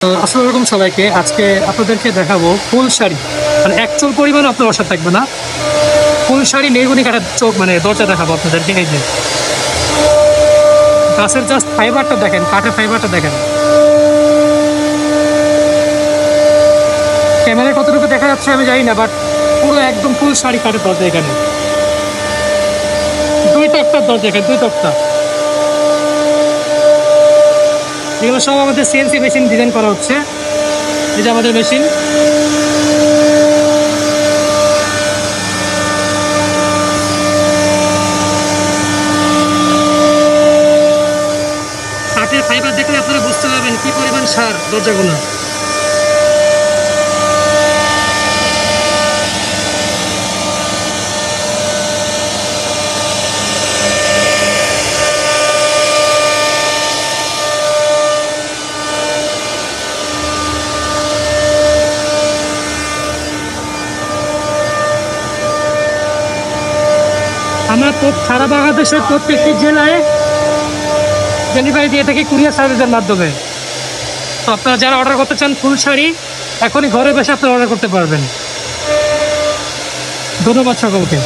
আসসালামু আলাইকুম সবাইকে। আজকে আপনাদেরকে দেখাবো ফুল শাড়ি, মানে অ্যাকচুয়াল পরিমাণ আপনার অসার থাকবে না, ফুল শাড়ি মেহগনি কাঠের চোখ মানে দরজা দেখাবো আপনাদেরকে। এই যে গাছের জাস্ট ফাইবারটা দেখেন, কাঠের ফাইবারটা দেখেন। ক্যামেরায় কতটুকু দেখা যাচ্ছে আমি জানি না, বাট পুরো একদম ফুল শাড়ি কাঠের দরজা। এখানে দুই তক্তার দরজা, এখানে দুই তক্তা। এগুলো সব আমাদের সিএনসি মেশিন ডিজাইন করা হচ্ছে। এই যে আমাদের মেশিন, কাঠের ফাইবার দেখলে আপনারা বুঝতে পারবেন কি পরিমাণ সার দরজাগুলো। আমরা সারা বাংলাদেশের প্রত্যেকটি জেলায় ডেলিভারি দিয়ে থাকি কুরিয়ার সার্ভিসের মাধ্যমে। তো আপনারা যারা অর্ডার করতে চান ফুল শাড়ি, এখনই ঘরে বসে আপনারা অর্ডার করতে পারবেন। ধন্যবাদ সকলকে।